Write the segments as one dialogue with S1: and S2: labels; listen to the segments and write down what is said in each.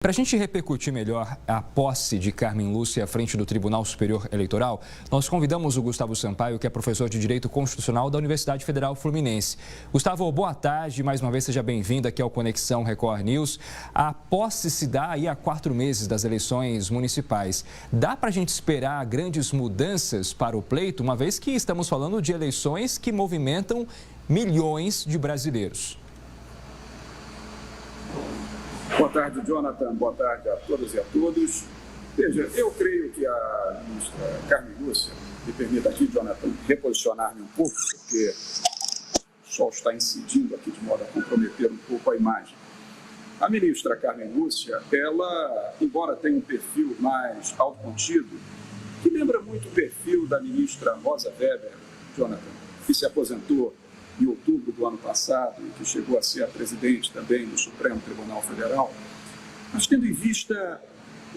S1: Para a gente repercutir melhor a posse de Carmen Lúcia à frente do Tribunal Superior Eleitoral, nós convidamos o Gustavo Sampaio, que é professor de Direito Constitucional da Universidade Federal Fluminense. Gustavo, boa tarde, mais uma vez seja bem-vindo aqui ao Conexão Record News. A posse se dá aí há 4 meses das eleições municipais. Dá para a gente esperar grandes mudanças para o pleito, uma vez que estamos falando de eleições que movimentam milhões de brasileiros?
S2: Boa tarde, Jonathan. Boa tarde a todas e a todos. Veja, eu creio que a ministra Carmen Lúcia, me permita aqui, Jonathan, reposicionar-me um pouco, porque o sol está incidindo aqui de modo a comprometer um pouco a imagem. A ministra Carmen Lúcia, ela, embora tenha um perfil mais autocontido, que lembra muito o perfil da ministra Rosa Weber, Jonathan, que se aposentou em outubro do ano passado e que chegou a ser a presidente também do Supremo Tribunal Federal, mas tendo em vista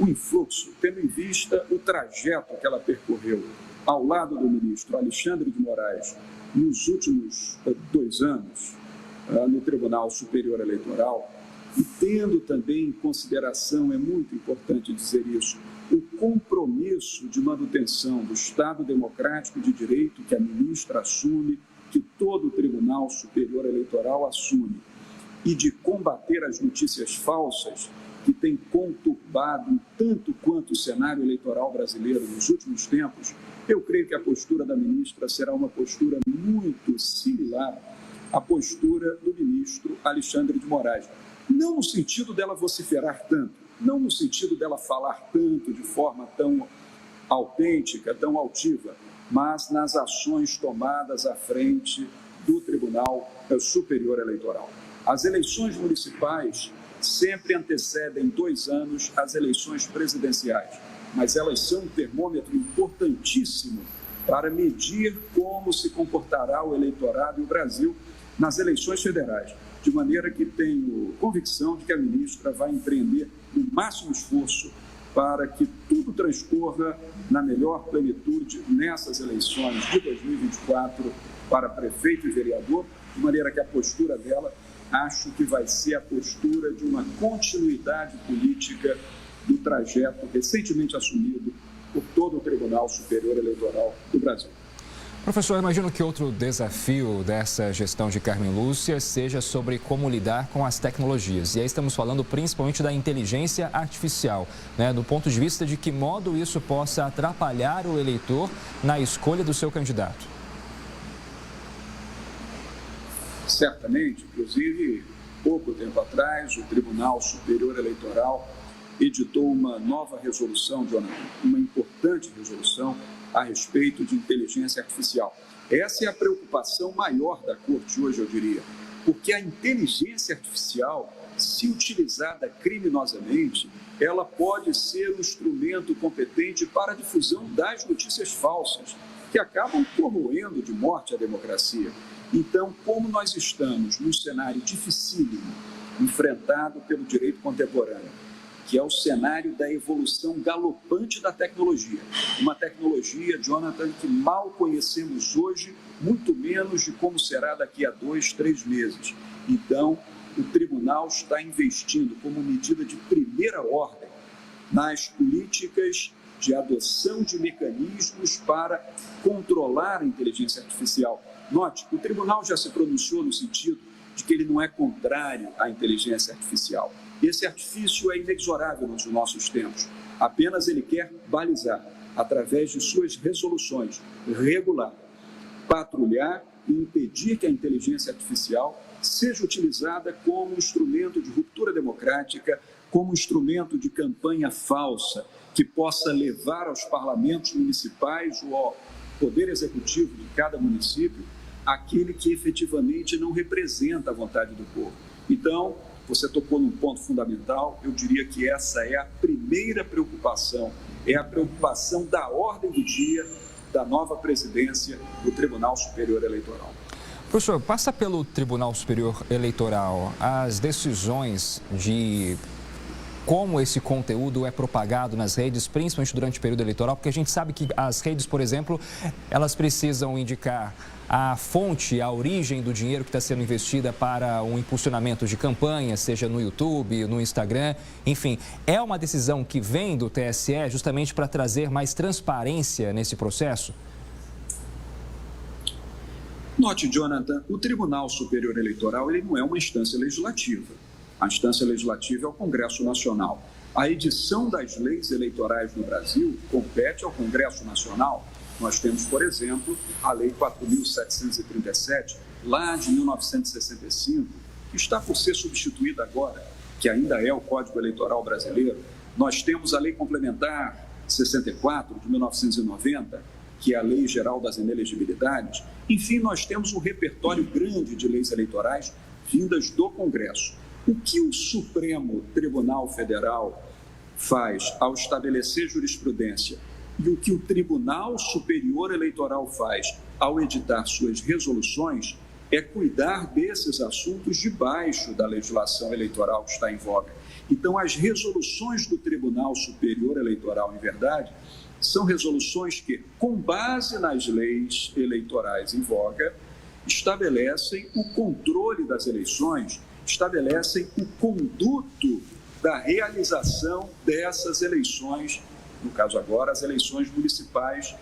S2: o influxo, tendo em vista o trajeto que ela percorreu ao lado do ministro Alexandre de Moraes nos últimos 2 anos no Tribunal Superior Eleitoral, e tendo também em consideração, é muito importante dizer isso, o compromisso de manutenção do Estado Democrático de Direito que a ministra assume, que todo o Tribunal Superior Eleitoral assume, e de combater as notícias falsas que têm conturbado um tanto quanto o cenário eleitoral brasileiro nos últimos tempos, eu creio que a postura da ministra será uma postura muito similar à postura do ministro Alexandre de Moraes. Não no sentido dela vociferar tanto, não no sentido dela falar tanto de forma tão autêntica, tão altiva, mas nas ações tomadas à frente do Tribunal Superior Eleitoral. As eleições municipais sempre antecedem 2 anos as eleições presidenciais, mas elas são um termômetro importantíssimo para medir como se comportará o eleitorado e o Brasil nas eleições federais, de maneira que tenho convicção de que a ministra vai empreender o máximo esforço para que tudo transcorra na melhor plenitude nessas eleições de 2024 para prefeito e vereador, de maneira que a postura dela, acho que vai ser a postura de uma continuidade política do trajeto recentemente assumido por todo o Tribunal Superior Eleitoral do Brasil.
S1: Professor, imagino que outro desafio dessa gestão de Carmen Lúcia seja sobre como lidar com as tecnologias. E aí estamos falando principalmente da inteligência artificial, né? Do ponto de vista de que modo isso possa atrapalhar o eleitor na escolha do seu candidato.
S2: Certamente, inclusive, pouco tempo atrás, o Tribunal Superior Eleitoral editou uma nova resolução, Jonathan, uma importante resolução a respeito de inteligência artificial. Essa é a preocupação maior da Corte hoje, eu diria, porque a inteligência artificial, se utilizada criminosamente, ela pode ser um instrumento competente para a difusão das notícias falsas, que acabam corroendo de morte a democracia. Então, como nós estamos num cenário dificílimo, enfrentado pelo direito contemporâneo, que é o cenário da evolução galopante da tecnologia. Uma tecnologia, Jonathan, que mal conhecemos hoje, muito menos de como será daqui a 2, 3 meses. Então, o tribunal está investindo como medida de primeira ordem nas políticas de adoção de mecanismos para controlar a inteligência artificial. Note, o tribunal já se pronunciou no sentido de que ele não é contrário à inteligência artificial. Esse artifício é inexorável nos nossos tempos. Apenas ele quer balizar, através de suas resoluções, regular, patrulhar e impedir que a inteligência artificial seja utilizada como instrumento de ruptura democrática, como instrumento de campanha falsa, que possa levar aos parlamentos municipais ou ao poder executivo de cada município aquele que efetivamente não representa a vontade do povo. Então, você tocou num ponto fundamental, eu diria que essa é a primeira preocupação, é a preocupação da ordem do dia da nova presidência do Tribunal Superior Eleitoral.
S1: Professor, passa pelo Tribunal Superior Eleitoral as decisões de como esse conteúdo é propagado nas redes, principalmente durante o período eleitoral, porque a gente sabe que as redes, por exemplo, elas precisam indicar a fonte, a origem do dinheiro que está sendo investida para um impulsionamento de campanha, seja no YouTube, no Instagram, enfim. É uma decisão que vem do TSE justamente para trazer mais transparência nesse processo?
S2: Note, Jonathan, o Tribunal Superior Eleitoral ele não é uma instância legislativa. A instância legislativa é o Congresso Nacional. A edição das leis eleitorais no Brasil compete ao Congresso Nacional. Nós temos, por exemplo, a Lei 4.737, lá de 1965, que está por ser substituída agora, que ainda é o Código Eleitoral Brasileiro. Nós temos a Lei Complementar 64, de 1990, que é a Lei Geral das Inelegibilidades. Enfim, nós temos um repertório grande de leis eleitorais vindas do Congresso. O que o Supremo Tribunal Federal faz ao estabelecer jurisprudência e o que o Tribunal Superior Eleitoral faz ao editar suas resoluções é cuidar desses assuntos debaixo da legislação eleitoral que está em voga. Então, as resoluções do Tribunal Superior Eleitoral, em verdade, são resoluções que, com base nas leis eleitorais em voga, estabelecem o controle das eleições, estabelecem o conduto da realização dessas eleições, no caso agora, as eleições municipais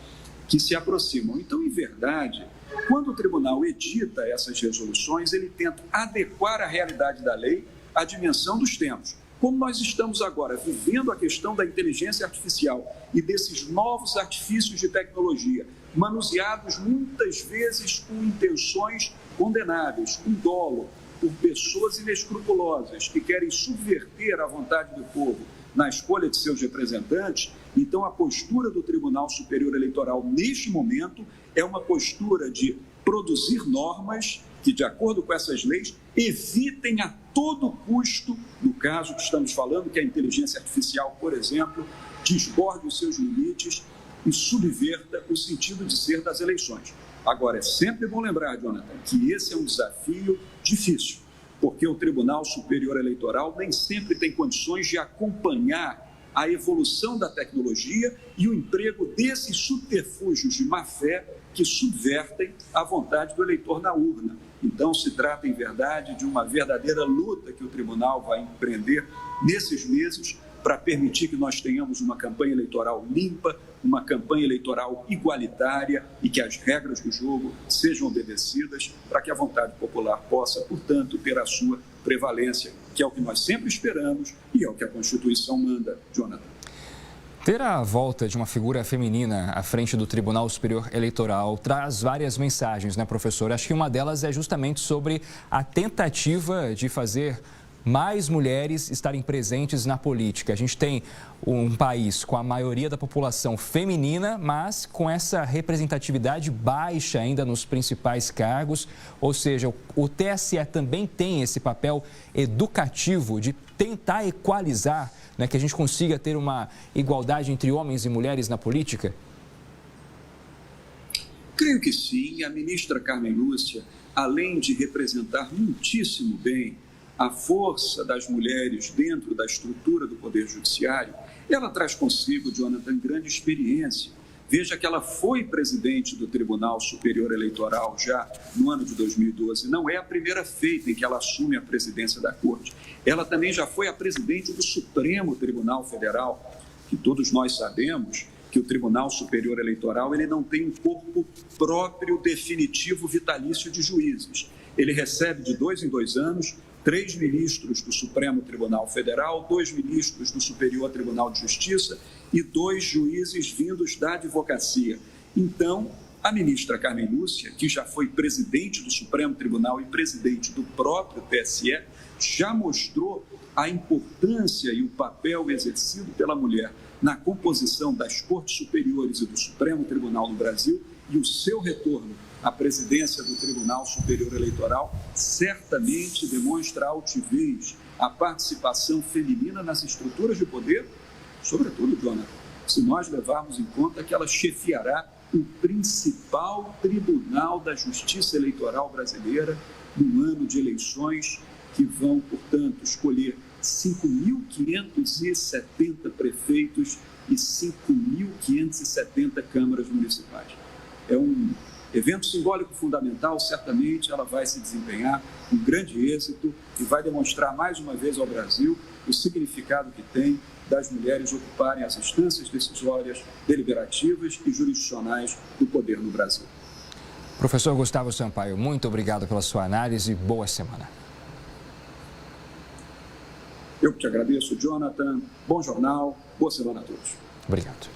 S2: que se aproximam. Então, em verdade, quando o tribunal edita essas resoluções, ele tenta adequar a realidade da lei à dimensão dos tempos. Como nós estamos agora vivendo a questão da inteligência artificial e desses novos artifícios de tecnologia, manuseados muitas vezes com intenções condenáveis, com dolo, por pessoas inescrupulosas que querem subverter a vontade do povo na escolha de seus representantes, então a postura do Tribunal Superior Eleitoral neste momento é uma postura de produzir normas que, de acordo com essas leis, evitem a todo custo, no caso que estamos falando, que a inteligência artificial, por exemplo, desborde os seus limites e subverta o sentido de ser das eleições. Agora, é sempre bom lembrar, Jonathan, que esse é um desafio difícil, porque o Tribunal Superior Eleitoral nem sempre tem condições de acompanhar a evolução da tecnologia e o emprego desses subterfúgios de má-fé que subvertem a vontade do eleitor na urna. Então, se trata, em verdade, de uma verdadeira luta que o tribunal vai empreender nesses meses para permitir que nós tenhamos uma campanha eleitoral limpa, uma campanha eleitoral igualitária e que as regras do jogo sejam obedecidas para que a vontade popular possa, portanto, ter a sua prevalência, que é o que nós sempre esperamos e é o que a Constituição manda, Jonathan.
S1: Ter a volta de uma figura feminina à frente do Tribunal Superior Eleitoral traz várias mensagens, né, professor? Acho que uma delas é justamente sobre a tentativa de fazer mais mulheres estarem presentes na política. A gente tem um país com a maioria da população feminina, mas com essa representatividade baixa ainda nos principais cargos. Ou seja, o TSE também tem esse papel educativo de tentar equalizar, né, que a gente consiga ter uma igualdade entre homens e mulheres na política?
S2: Creio que sim. A ministra Carmen Lúcia, além de representar muitíssimo bem a força das mulheres dentro da estrutura do Poder Judiciário, ela traz consigo, Jonathan, grande experiência. Veja que ela foi presidente do Tribunal Superior Eleitoral já no ano de 2012. Não é a primeira feita em que ela assume a presidência da Corte. Ela também já foi a presidente do Supremo Tribunal Federal, que todos nós sabemos que o Tribunal Superior Eleitoral ele não tem um corpo próprio, definitivo, vitalício de juízes. Ele recebe de 2 em 2 anos 3 ministros do Supremo Tribunal Federal, 2 ministros do Superior Tribunal de Justiça e 2 juízes vindos da advocacia. Então, a ministra Carmen Lúcia, que já foi presidente do Supremo Tribunal e presidente do próprio TSE, já mostrou a importância e o papel exercido pela mulher na composição das Cortes Superiores e do Supremo Tribunal do Brasil, e o seu retorno à presidência do Tribunal Superior Eleitoral certamente demonstra a altivez, a participação feminina nas estruturas de poder, sobretudo, Jonathan, se nós levarmos em conta que ela chefiará o principal tribunal da justiça eleitoral brasileira no ano de eleições que vão, portanto, escolher 5.570 prefeitos e 5.570 câmaras municipais. É um evento simbólico fundamental, certamente ela vai se desempenhar com grande êxito e vai demonstrar mais uma vez ao Brasil o significado que tem das mulheres ocuparem as instâncias decisórias, deliberativas e jurisdicionais do poder no Brasil.
S1: Professor Gustavo Sampaio, muito obrigado pela sua análise e boa semana.
S2: Eu que te agradeço, Jonathan. Bom jornal, boa semana a todos.
S1: Obrigado.